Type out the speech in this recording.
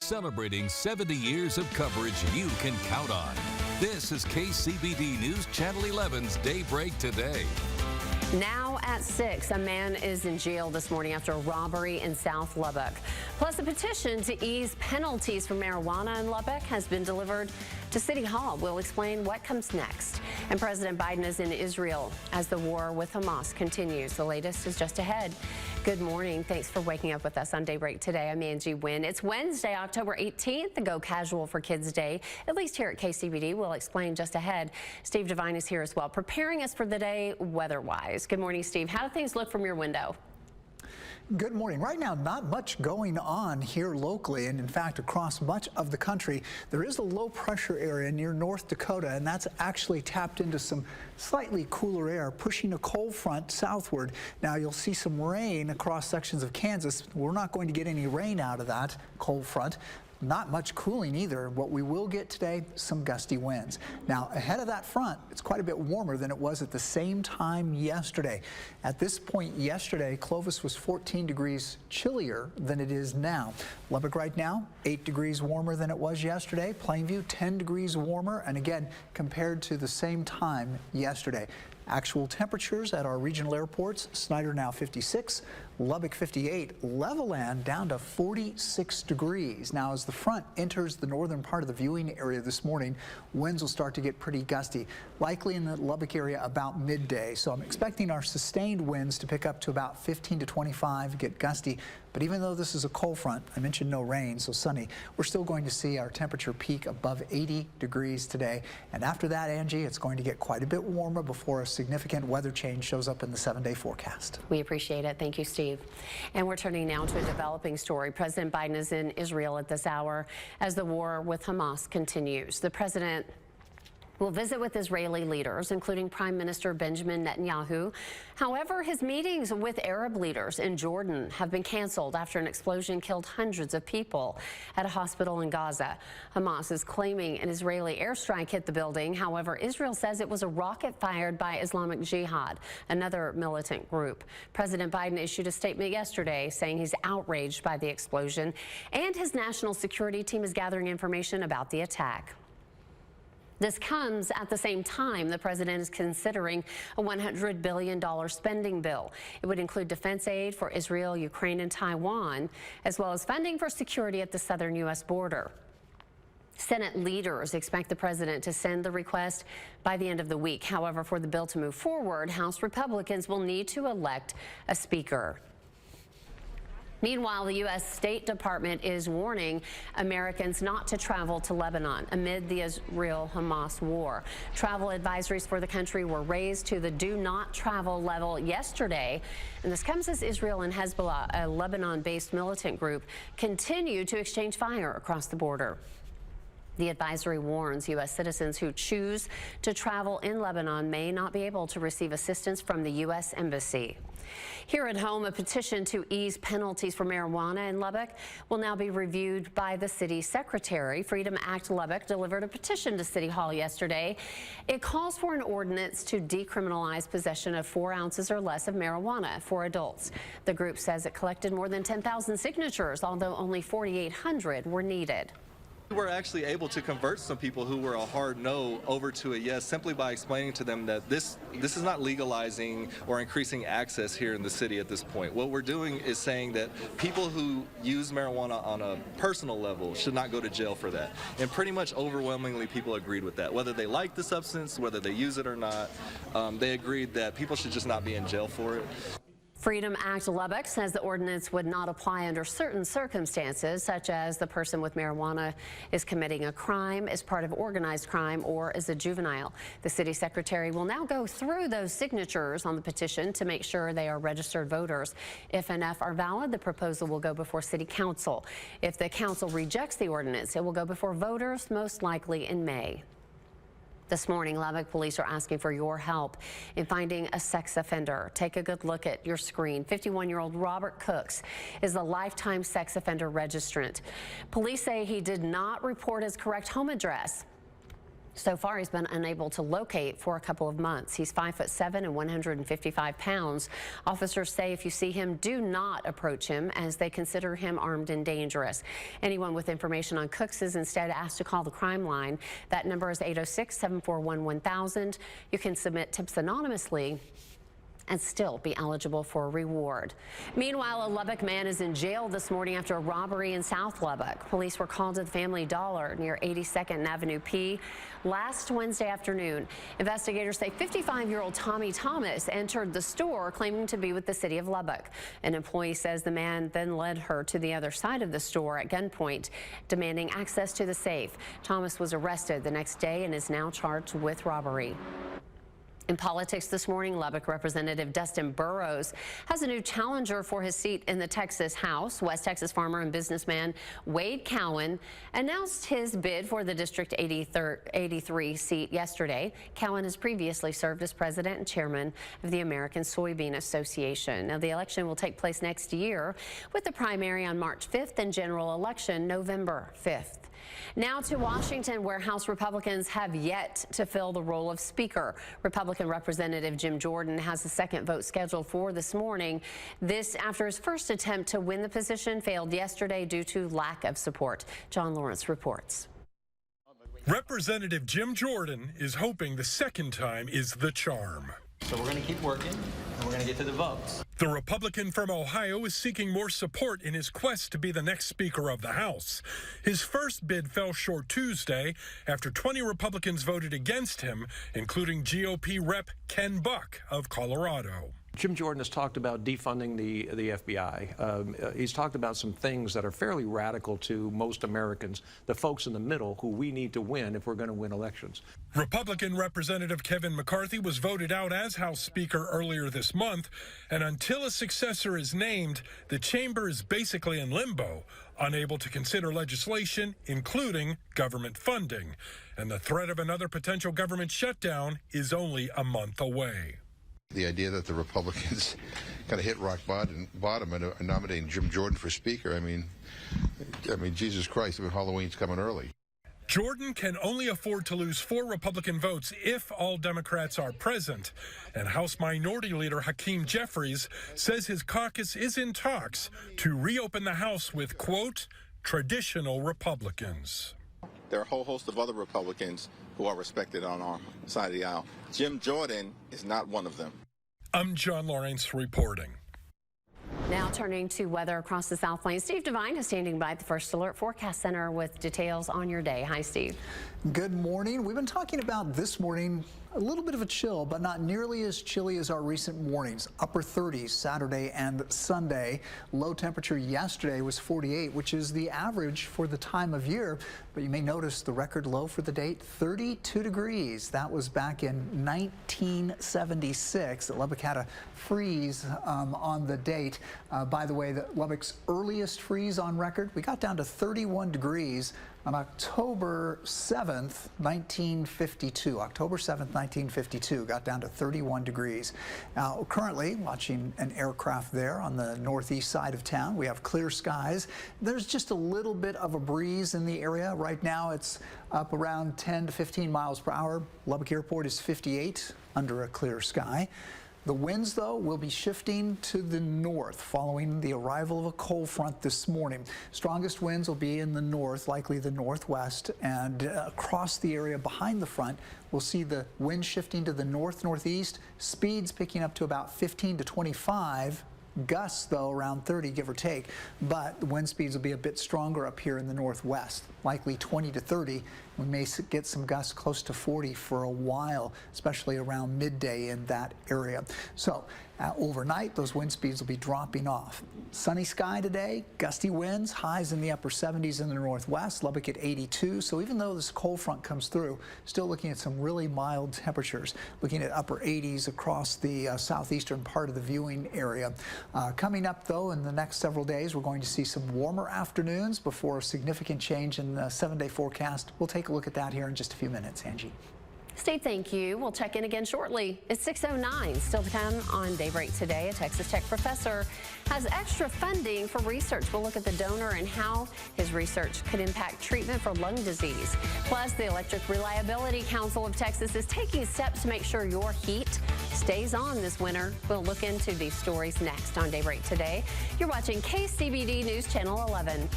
Celebrating 70 years of coverage you can count on. This is KCBD News Channel 11's Daybreak Today. Now at 6, a man is in jail this morning after a robbery in South Lubbock. Plus, a petition to ease penalties for marijuana in Lubbock has been delivered to City Hall. We'll explain what comes next. And President Biden is in Israel as the war with Hamas continues. The latest is just ahead. Good morning. Thanks for waking up with us on Daybreak Today. I'm Angie Wynn. It's Wednesday, October 18th, the Go Casual for Kids Day, at least here at KCBD. We'll explain just ahead. Steve Devine is here as well, preparing us for the day weather-wise. Good morning, Steve. How do things look from your window? Good morning. Right now, not much going on here locally, and in fact, across much of the country. There is a low pressure area near North Dakota, and that's actually tapped into some slightly cooler air, pushing a cold front southward. Now, you'll see some rain across sections of Kansas. We're not going to get any rain out of that cold front. Not much cooling either. What we will get today, some gusty winds. Now, ahead of that front, it's quite a bit warmer than it was at the same time yesterday. At this point yesterday, Clovis was 14 degrees chillier than it is now. Lubbock right now, 8 degrees warmer than it was yesterday. Plainview, 10 degrees warmer, and again, compared to the same time yesterday. Actual temperatures at our regional airports, Snyder now 56, Lubbock 58, Levelland down to 46 degrees. Now, as the front enters the northern part of the viewing area this morning, winds will start to get pretty gusty, likely in the Lubbock area about midday. So I'm expecting our sustained winds to pick up to about 15 to 25, get gusty. But even though this is a cold front, I mentioned no rain, so sunny, we're still going to see our temperature peak above 80 degrees today. And after that, Angie, it's going to get quite a bit warmer before a significant weather change shows up in the 7-day forecast. We appreciate it. Thank you, Steve. And we're turning now to a developing story. President Biden is in Israel at this hour as the war with Hamas continues. The president will visit with Israeli leaders, including Prime Minister Benjamin Netanyahu. However, his meetings with Arab leaders in Jordan have been canceled after an explosion killed hundreds of people at a hospital in Gaza. Hamas is claiming an Israeli airstrike hit the building. However, Israel says it was a rocket fired by Islamic Jihad, another militant group. President Biden issued a statement yesterday saying he's outraged by the explosion, and his national security team is gathering information about the attack. This comes at the same time the president is considering a $100 billion spending bill. It would include defense aid for Israel, Ukraine, and Taiwan, as well as funding for security at the southern U.S. border. Senate leaders expect the president to send the request by the end of the week. However, for the bill to move forward, House Republicans will need to elect a speaker. Meanwhile, the U.S. State Department is warning Americans not to travel to Lebanon amid the Israel-Hamas war. Travel advisories for the country were raised to the do not travel level yesterday. And this comes as Israel and Hezbollah, a Lebanon-based militant group, continue to exchange fire across the border. The advisory warns U.S. citizens who choose to travel in Lebanon may not be able to receive assistance from the U.S. Embassy. Here at home, a petition to ease penalties for marijuana in Lubbock will now be reviewed by the city secretary. Freedom Act Lubbock delivered a petition to City Hall yesterday. It calls for an ordinance to decriminalize possession of 4 ounces or less of marijuana for adults. The group says it collected more than 10,000 signatures, although only 4,800 were needed. We were actually able to convert some people who were a hard no over to a yes simply by explaining to them that this is not legalizing or increasing access here in the city at this point. What we're doing is saying that people who use marijuana on a personal level should not go to jail for that. And pretty much overwhelmingly people agreed with that. Whether they like the substance, whether they use it or not, they agreed that people should just not be in jail for it. Freedom Act Lubbock says the ordinance would not apply under certain circumstances, such as the person with marijuana is committing a crime, as part of organized crime, or as a juvenile. The city secretary will now go through those signatures on the petition to make sure they are registered voters. If enough are valid, the proposal will go before city council. If the council rejects the ordinance, it will go before voters, most likely in May. This morning, Lubbock police are asking for your help in finding a sex offender. Take a good look at your screen. 51-year-old Robert Cooks is a lifetime sex offender registrant. Police say he did not report his correct home address. So far, he's been unable to locate for a couple of months. He's 5'7" and 155 pounds. Officers say if you see him, do not approach him as they consider him armed and dangerous. Anyone with information on Cooks is instead asked to call the crime line. That number is 806-741-1000. You can submit tips anonymously and still be eligible for a reward. Meanwhile, a Lubbock man is in jail this morning after a robbery in South Lubbock. Police were called to the Family Dollar near 82nd and Avenue P last Wednesday afternoon. Investigators say 55-year-old Tommy Thomas entered the store claiming to be with the city of Lubbock. An employee says the man then led her to the other side of the store at gunpoint, demanding access to the safe. Thomas was arrested the next day and is now charged with robbery. In politics this morning, Lubbock Representative Dustin Burrows has a new challenger for his seat in the Texas House. West Texas farmer and businessman Wade Cowan announced his bid for the District 83 seat yesterday. Cowan has previously served as president and chairman of the American Soybean Association. Now, the election will take place next year with the primary on March 5th and general election November 5th. Now to Washington, where House Republicans have yet to fill the role of Speaker. Republican Representative Jim Jordan has a second vote scheduled for this morning. This after his first attempt to win the position failed yesterday due to lack of support. John Lawrence reports. Representative Jim Jordan is hoping the second time is the charm. So we're going to keep working, and we're going to get to the votes. The Republican from Ohio is seeking more support in his quest to be the next Speaker of the House. His first bid fell short Tuesday after 20 Republicans voted against him, including GOP Rep. Ken Buck of Colorado. Jim Jordan has talked about defunding the FBI. He's talked about some things that are fairly radical to most Americans, the folks in the middle who we need to win if we're going to win elections. Republican Representative Kevin McCarthy was voted out as House Speaker earlier this month, and until a successor is named, the chamber is basically in limbo, unable to consider legislation, including government funding. And the threat of another potential government shutdown is only a month away. The idea that the Republicans kind of hit rock bottom and are nominating Jim Jordan for Speaker, I mean, Jesus Christ, Halloween's coming early. Jordan can only afford to lose 4 Republican votes if all Democrats are present. And House Minority Leader Hakeem Jeffries says his caucus is in talks to reopen the House with, quote, traditional Republicans. There are a whole host of other Republicans who are respected on our side of the aisle. Jim Jordan is not one of them. I'm John Lawrence reporting. Now turning to weather across the South Plains. Steve Devine is standing by at the First Alert Forecast Center with details on your day. Hi, Steve. Good morning. We've been talking about this morning a little bit of a chill, but not nearly as chilly as our recent mornings. Upper 30s Saturday and Sunday. Low temperature yesterday was 48, which is the average for the time of year. But you may notice the record low for the date, 32 degrees. That was back in 1976. Lubbock had a freeze on the date. By the way, Lubbock's earliest freeze on record, we got down to 31 degrees on October 7th, 1952. October 7th, 1952, got down to 31 degrees. Now, currently, watching an aircraft there on the northeast side of town. We have clear skies. There's just a little bit of a breeze in the area. Right now, it's up around 10 to 15 miles per hour. Lubbock Airport is 58 under a clear sky. The winds, though, will be shifting to the north following the arrival of a cold front this morning. Strongest winds will be in the north, likely the northwest, and across the area behind the front, we'll see the wind shifting to the north-northeast, speeds picking up to about 15 to 25. Gusts, though, around 30, give or take, but the wind speeds will be a bit stronger up here in the northwest, likely 20 to 30. We may get some gusts close to 40 for a while, especially around midday in that area. So overnight, those wind speeds will be dropping off. Sunny sky today, gusty winds, highs in the upper 70s in the northwest, Lubbock at 82. So even though this cold front comes through, still looking at some really mild temperatures, looking at upper 80s across the southeastern part of the viewing area. Coming up, though, in the next several days, we're going to see some warmer afternoons before a significant change in the 7-day forecast. We'll take a look at that here in just a few minutes, Angie. Steve, thank you. We'll check in again shortly. It's 6:09. Still to come on Daybreak today. A Texas Tech professor has extra funding for research. We'll look at the donor and how his research could impact treatment for lung disease. Plus, the Electric Reliability Council of Texas is taking steps to make sure your heat stays on this winter. We'll look into these stories next on Daybreak today. You're watching KCBD News Channel 11.